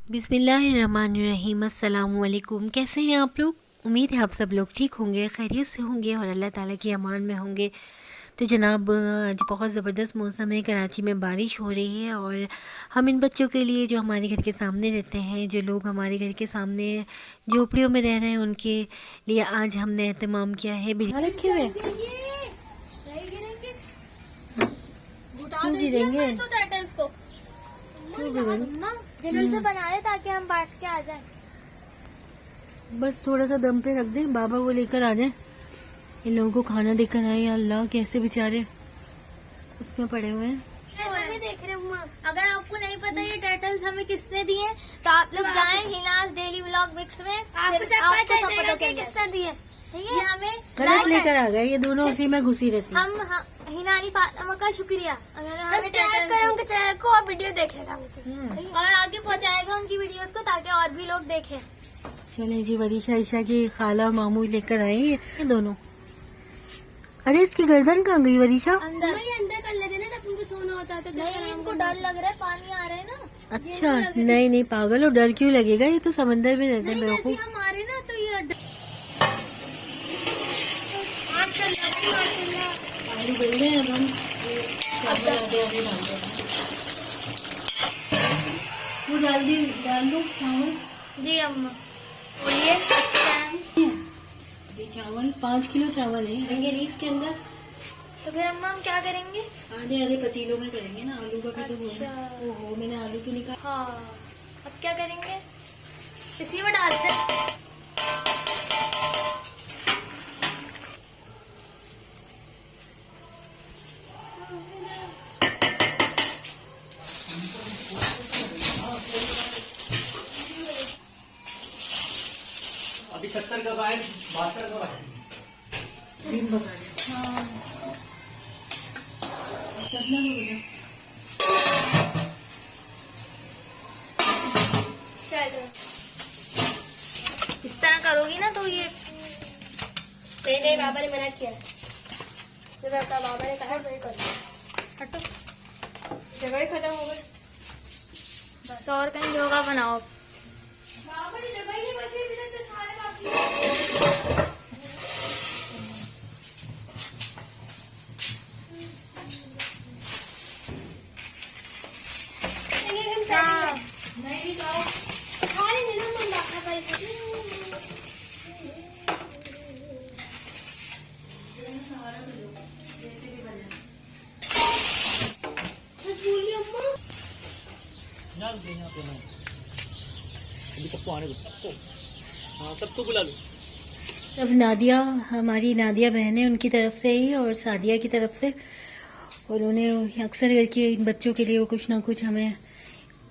बिस्मिल्लाहिर्रहमानिर्रहीम। अस्सलामुअलैकुम। कैसे हैं आप लोग? उम्मीद है आप सब लोग ठीक होंगे, खैरियत से होंगे और अल्लाह ताला की अमान में होंगे। तो जनाब, आज बहुत ज़बरदस्त मौसम है, कराची में बारिश हो रही है और हम इन बच्चों के लिए जो हमारे घर के सामने रहते हैं, जो लोग हमारे घर के सामने झोपड़ियों में रह रहे हैं, उनके लिए आज हमने एहतमाम किया है बिरयानी रखे हुए। क्यों गिरेंगे? जल्दी से बना ले ताकि हम बांट के आ जाएं। बस थोड़ा सा दम पे रख दें, बाबा वो लेकर आ जाएं, इन लोगों को खाना देकर आए। अल्लाह, कैसे बेचारे उसमें पड़े हुए हैं। देख रहे हैं, अगर आपको नहीं पता ये टाइटल्स हमें किसने दिए तो आप लोग जाएं हिनाज डेली व्लॉग मिक्स में, आपको सब पता चल किसने दिए। ये हमें गलत लेकर आ गए, ये दोनों उसी में घुसी रहती हैं। हम हिनानी फातिमा का शुक्रिया। सब्सक्राइब करें उनके चैनल को और वीडियो देखेगा और आगे पहुंचाएगा उनकी वीडियोस को ताकि और भी लोग देखें। चलें जी, वरीशा ईशा की खाला और मामू लेकर आए ये दोनों। अरे इसकी गर्दन कहाँ गई वरीशा? अंदर कर लेते ना जब उनको सोना होता है तो नहीं, इनको डर लग रहा है, पानी आ रहा है ना। अच्छा, नहीं नहीं पागल हो, डर क्यों लगेगा, ये तो समंदर में रहते हैं बेवकूफ। हम आ रहे ना तो ये आलू बेल रहे हैं हम, वो डाल दो चावल। जी अम्मा बोलिए। अभी चावल 5 किलो चावल है, रहेंगे नहीं इसके अंदर। तो फिर अम्मा हम क्या करेंगे? आधे आधे पतीलों में करेंगे ना, आलू का भी तो वो है। ओहो, मैंने आलू तो निकाला। हाँ, अब क्या करेंगे? इसी में डालते हैं। अभी 70 कब आए, 72 कब आए? चलो इस तरह करोगी ना तो ये सही नहीं। बाबा ने मना किया, तो बाबा ने कहा वही करो। हटो, जगह ही खत्म हो गई, बस और कहीं जगह बनाओ। बाबा ने जगह ही नहीं बची, अभी तक तो सारे बाकी। अभी सबको आने दो, हाँ सबको बुला लो। अब नादिया, हमारी नादिया बहन है, उनकी तरफ से ही और सादिया की तरफ से, और उन्हें अक्सर करके इन बच्चों के लिए वो कुछ ना कुछ हमें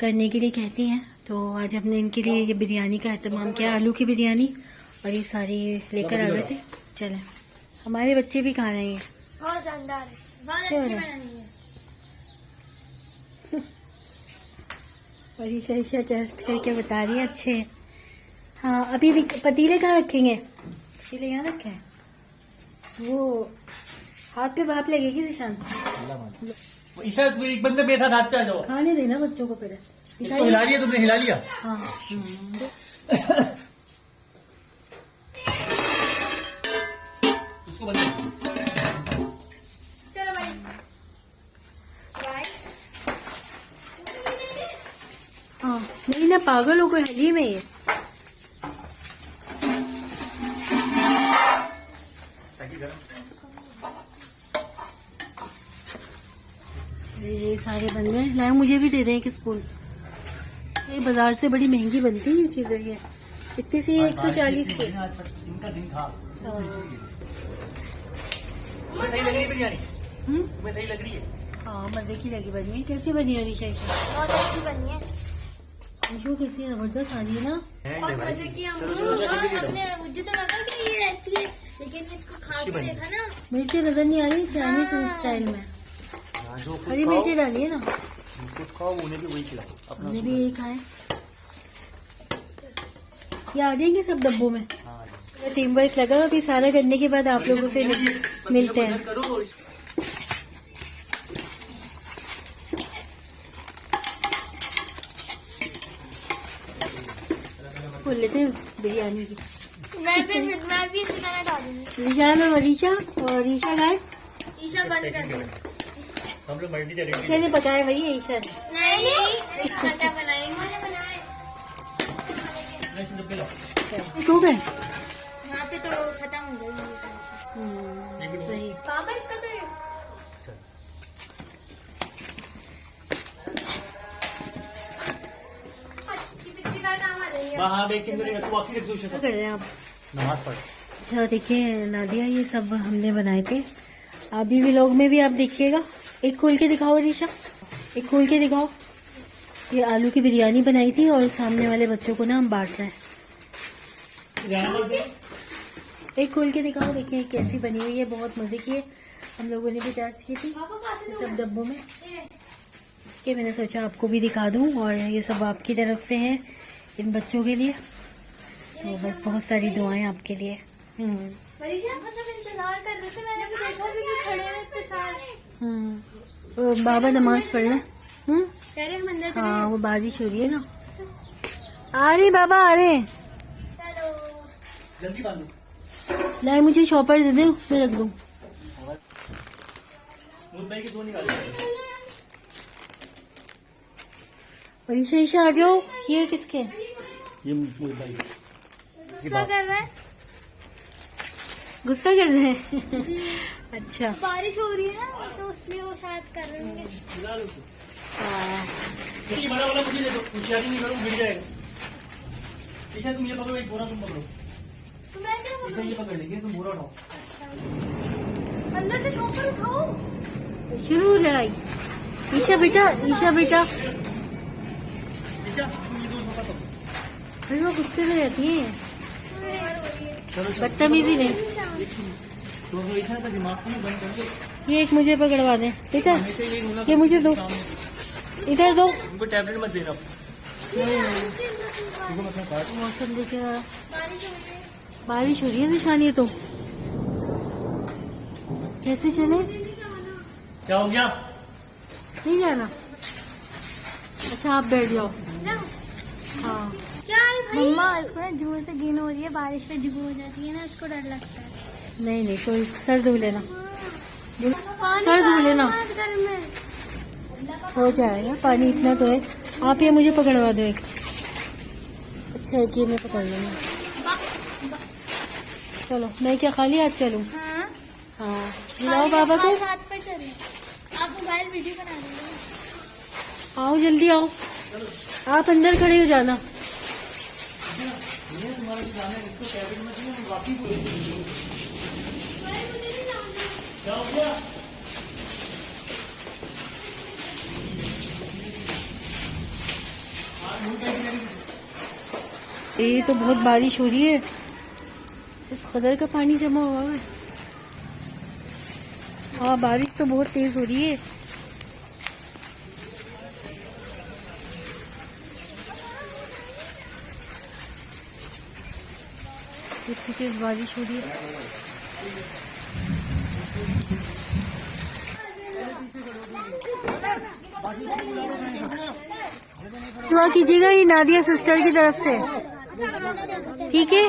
करने के लिए कहती हैं। तो आज हमने इनके लिए ये बिरयानी का एहतमाम किया, आलू की बिरयानी, और ये सारी लेकर आ गए थे। चलें, हमारे बच्चे भी खा रहे हैं। बहुत जानदार है, बहुत अच्छी बनानी है। और ईशा टेस्ट करके बता रही है अच्छे हैं। हाँ, अभी पतीले कहाँ रखेंगे? पतीले यहाँ रखे हैं, वो हाथ पे भाप लगेगी निशान। ईशा तुम एक बंदे मेरे साथ हाथ पे आ जाओ। खाने देना बच्चों को पहले। इसको हिला लिया तुमने, हिला लिया। हाँ उसको बंद कर। चलो भाई गाइस। हाँ नहीं ना, पागल हो कोई हली में ये। ताकि गरम। ये सारे बन गए। लाए मुझे भी दे दें एक स्पून। ये बाजार से बड़ी महंगी बनती है ये चीजें। ये कितनी सी है? 140 की। इनका दिन था। हाँ। तुम्हें सही लग रही है बिरयानी? हम्म? तुम्हें सही लग रही है? हाँ मजे की लगी बनी है। कैसी बनी है ईशा? ईशा बहुत अच्छी बनी है। ईशू कैसी जबरदस्त आ रही है ना। बहुत मजे की हम चलो, चलो, चलो, चलो। हमने मुझे तो लगा कि ये ऐसी है, लेकिन इसको खा अच्छी के बनी। देखा ना। मिर्ची नजर नहीं आ रही चाइनीज हाँ। स्टाइल में। हाँ, जो खुद हरी खाओ, मिर्ची डाली है ना। खुद खाओ, उन्हें भी वही खिलाओ। अपना हमने भी यही खाए। ये आ जाएंगे सब डब्बों में। हाँ, टीम वर्क लगा। अभी सारा करने के बाद आप लोगों से मिलते हैं। करो और खोल लेते हैं बिरयानी की। मैं भी इसी तरह डालूंगी। ईशा में ईशा और ईशा गाय। ईशा बंद कर दो। हम लोग मर्जी ईशा चलेंगे। ने पकाया वही है ईशा ने। नहीं क्या बनाएंगे? मैंने बनाए डब्बे लाओ। हो गए। वहाँ पे तो खत्म हो गई। सही। पापा इसका तो चल। पिछली बार काम आ रही है। हाँ बेकिंग करेगा तू आखिर एक दूसरे क्या से कर रहे हैं आप? नमाज पढ़। अच्छा देखिए नादिया, ये सब हमने बनाए थे। अभी व्लॉग में भी आप देखिएगा। एक खोल के दिखाओ रीशा, एक खोल के दिखाओ। ये आलू की बिरयानी बनाई थी और सामने वाले बच्चों को ना हम बांट रहे हैं। एक खोल के दिखाओ। देखिए कैसी बनी हुई है। बहुत मजे की है। हम लोगों ने भी टेस्ट की थी ये सब डब्बों में। कि मैंने सोचा आपको भी दिखा दूं। और ये सब आपकी तरफ से है इन बच्चों के लिए। तो बस बहुत सारी दुआएं आपके लिए। मरीजा बस अब इंतजार कर रहे थे। मैंने भी देखा कि खड़े हुए इतने सारे। तो बाबा नमाज पढ़ना। कह रहे हम अंदर चले हाँ वो बारिश हो रही है ना। आ रही बाबा आ रहे। चलो। जल्दी बांधो। लाए मुझे शॉपर दे दे, उसमें रख दूं। दूध भाई के दो निकाल। और ईशा ईशा आ जाओ। ये किसके? ये दूध भाई। गुस्सा कर रहा है। गुस्सा कर रहे हैं। अच्छा बारिश हो रही है ना, तो इसलिए वो शायद कर रहे होंगे। खिला लो उसे। हाँ। ये बड़ा वाला मुझे दे दो, होशियारी नहीं करो गिर जाएगा। ईशा तुम ये पकड़ो, एक बोरा तुम पकड़ो। तो मैं क्या ईशा ये पकड़ लेंगे, तुम बोरा उठाओ। अंदर से शॉपर उठाओ। शुरू हो लड़ाई। ईशा बेटा, ईशा बेटा। ईशा तुम ये दूध पकड़ो। अरे वो गुस्से में रहती है। चलो बदतमीजी नहीं। तो ईशा का दिमाग को बंद कर दो। ये एक मुझे पकड़वा दे बेटा। हमेशा यही होना। ये मुझे दो, इधर दो। उनको टैबलेट मत देना। उनको मत काट। मौसम देखिए, बारिश हो रही है। बारिश हो रही है निशानी। तो कैसे चले? क्या हो गया? नहीं जाना। अच्छा आप बैठ जाओ। ना हाँ क्या है भाई? मम्मा इसको ना जुए से गिन हो रही है। बारिश में जुए हो जाती है ना, इसको डर लगता है। नहीं नहीं, कोई सर धो लेना। पानी सर धो लेना। घर में हो जाएगा, पानी इतना तो है। आप ये मुझे पकड़वा दो एक। अच्छा एक ये मैं पकड़ लूँगी। चलो मैं क्या खाली हाथ चलूँ? हाँ हाँ बुलाओ बाबा को। हाथ पर चले। आप मोबाइल वीडियो बना रहे आओ जल्दी आओ। आप अंदर खड़े हो जाना। क्या हो गया? ये तो बहुत बारिश हो रही है। इस कदर का पानी जमा हुआ है। हाँ बारिश तो बहुत तेज हो रही है। इतनी तेज बारिश हो रही है। दुआ कीजिएगा ये नादिया सिस्टर की तरफ से, ठीक है?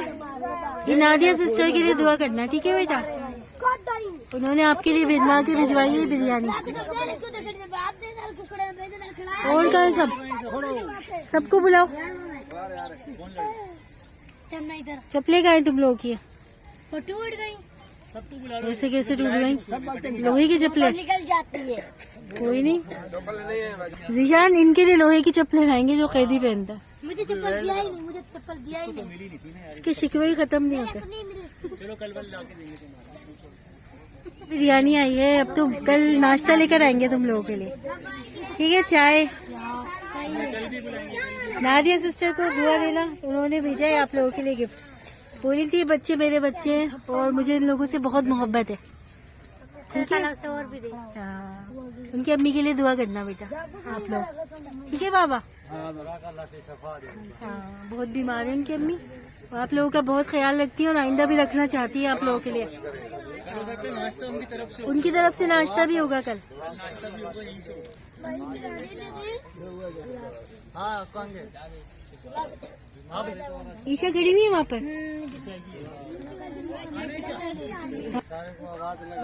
ये नादिया सिस्टर के लिए दुआ करना, ठीक है बेटा? उन्होंने आपके लिए भिजवा के भिजवाई है बिरयानी। और कहाँ है सब? सबको बुलाओ। चप्पलें कहाँ हैं तुम लोगों की? टूट गई। ऐसे कैसे टूट गई? लोहे की चप्पलें निकल जाती है। कोई नहीं, जीशान इनके लिए लोहे की चप्पलें लाएंगे जो कैदी पहनता है। मुझे चप्पल दिया ही नहीं, मुझे चप्पल दिया ही नहीं। इसके शिकवे ही खत्म नहीं होते। चलो कल ला के देंगे तुम्हारा। बिरयानी आई है, अब तो कल नाश्ता लेकर आएंगे तुम लोगों के लिए, ठीक है? चाय। नादिया सिस्टर को दुआ देना, उन्होंने भेजा है आप लोगों के लिए गिफ्ट। बोली थी बच्चे मेरे बच्चे हैं और मुझे इन लोगों से बहुत मोहब्बत है, ठीक है? और भी हाँ, उनकी अम्मी के लिए दुआ करना बेटा आप लोग, ठीक है बाबा? हाँ, बहुत बीमार है उनकी अम्मी, आप लोगों का बहुत ख्याल रखती है और आइंदा भी रखना चाहती है आप लोगों के लिए। उनकी तरफ से नाश्ता भी होगा कल। ईशा खड़ी हुई है वहाँ पर।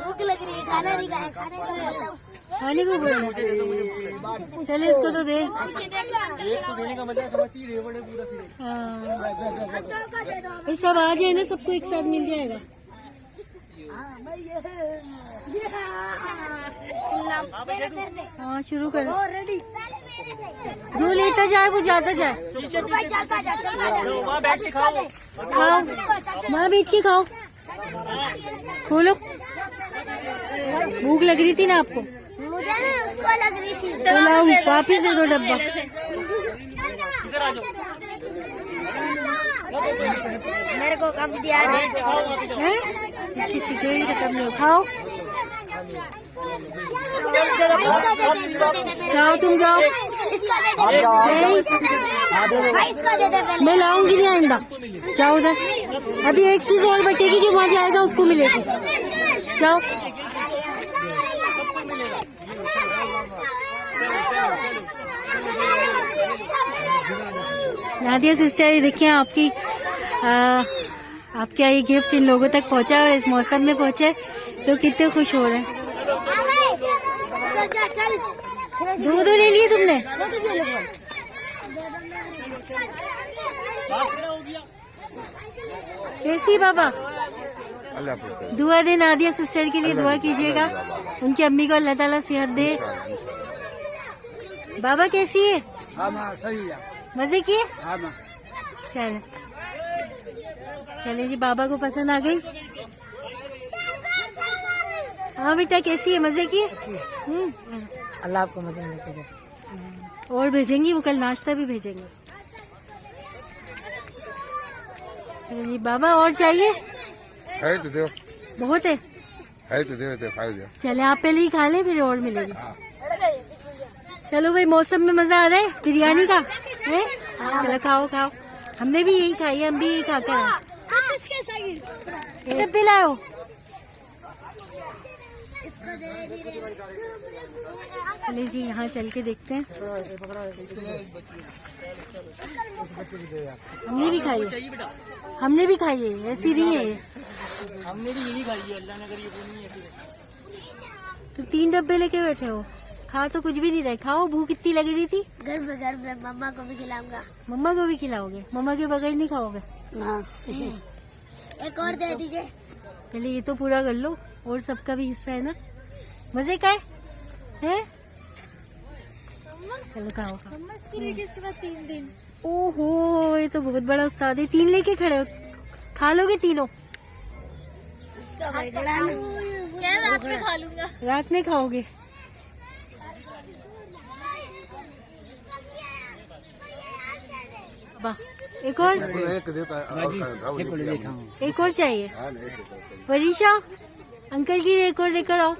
भूख लग रही है, खाना नहीं खाया, खाने को बोल चले इसको तो दे। इसको देने का मतलब समझिए रेवड़ है पूरा सिरे। हाँ, ये सब आ जाए ना, सबको एक साथ मिल जाएगा। हाँ शुरू करो, जो लेता जाए वो जाता जाए। वहाँ बैठ के खाओ, खाओ, वहाँ बैठ के खाओ। खोलो, भूख लग रही थी ना आपको? मुझे ना उसको लग रही थी। तो लाओ वापिस दे दो डब्बा। इधर आ जाओ। मेरे को कब दिया? शिकायत खत्म नहीं, खाओ जाओ, तुम जाओ। मैं लाऊंगी नहीं आइंदा, जाओ उधर। अभी एक चीज और बटेगी जो वहाँ जाएगा उसको मिलेगी, जाओ। नादिया सिस्टर देखिए आपका ये गिफ्ट इन लोगों तक पहुंचा और इस मौसम में पहुंचे तो कितने खुश हो रहे हैं। दो ले लिए तुमने? कैसी बाबा? दुआ दे नादिया सिस्टर के लिए, दुआ कीजिएगा उनकी अम्मी को अल्लाह ताला सेहत दे। बाबा कैसी है? मजे किए? चले जी, बाबा को पसंद आ गई। हाँ बेटा कैसी है, मजे की? अल्लाह आपको मदद भेजे। और भेजेंगी, वो कल नाश्ता भी भेजेंगे। चलो जी बाबा, और चाहिए? है तो दो, बहुत है तो दे खा दो। चले आप पहले ही खा ले, फिर और मिलेगी। चलो भाई, मौसम में मजा आ रहा है बिरयानी का है? चलो खाओ खाओ, हमने भी यही खाई है, हम भी यही खाते हैं। डब्बे लाओ। चलिए जी, यहाँ चल के देखते हैं। हमने भी खाई है, हमने भी खाई है, ऐसी नहीं है। हमने भी यही खाई है, अल्लाह ने करी वो नहीं ऐसी। तो 3 डब्बे लेके बैठे हो, खा तो कुछ भी नहीं रहे। खाओ, भूख इतनी लग रही थी। घर पे मम्मा को भी खिलाऊंगा। मम्मा को भी खिलाओगे? मम्मा के बगैर नहीं खाओगे? हाँ। एक और दे दीजिए। पहले ये तो पूरा कर लो, और सबका भी हिस्सा है ना। मजे का है? चलो खाओ। इसके बाद 3 दिन। ओहो, ये तो बहुत बड़ा उस्ताद है, 3 लेके खड़े हो। खा लोगे तीनों? क्या रात में खा लूंगा? रात में खाओगे? वाह, एक और चाहिए? वरीशा अंकल की एक और लेकर आओ।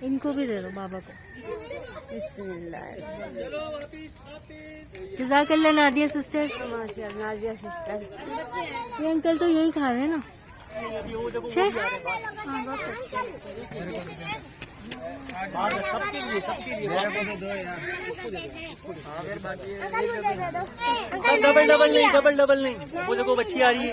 इनको भी दे दो बाबा को। जज़ाकल्लाह नादिया सिस्टर। नादिया सिस्टर। ये अंकल तो यही खा रहे हैं ना। छे डबल नहीं वो देखो बच्ची आ रही है।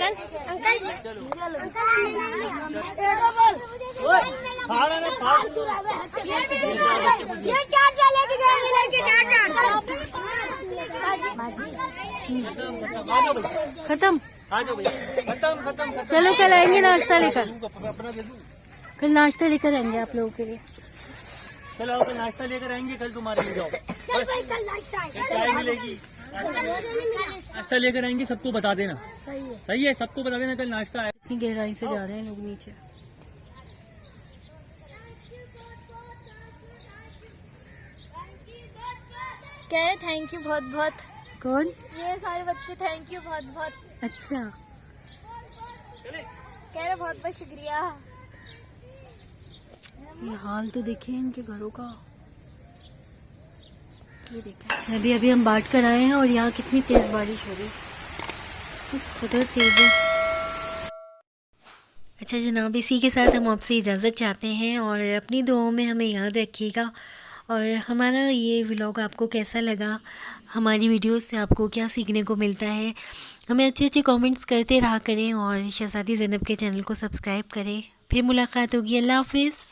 खत्म। आ जाओ भैया, खत्म। चलो कल आएंगे नाश्ता लेकर। कल नाश्ता लेकर आएंगे आप लोगों के लिए। चलो कल नाश्ता लेकर आएंगे, कल तुम्हारे लिए जाओ चाय मिलेगी, नाश्ता लेकर आएंगे, सबको बता देना। सही है, सबको बता देना कल नाश्ता है। इतनी गहराई से जा रहे हैं लोग नीचे। कह रहे थैंक यू बहुत बहुत। कौन? ये सारे बच्चे थैंक यू बहुत बहुत। अच्छा, कह रहे बहुत बहुत शुक्रिया। ये हाल तो देखिए इनके घरों का। ये देखिए अभी हम बांट कर आए हैं और यहाँ कितनी तेज बारिश हो रही, उस कदर तेज है। अच्छा जनाब, इसी के साथ हम आपसे इजाज़त चाहते हैं और अपनी दुआओं में हमें याद रखिएगा। और हमारा ये व्लॉग आपको कैसा लगा, हमारी वीडियोस से आपको क्या सीखने को मिलता है, हमें अच्छे अच्छे कमेंट्स करते रहा करें और शहज़ादी ज़ैनब के चैनल को सब्सक्राइब करें। फिर मुलाकात होगी। अल्लाह हाफ़िज़।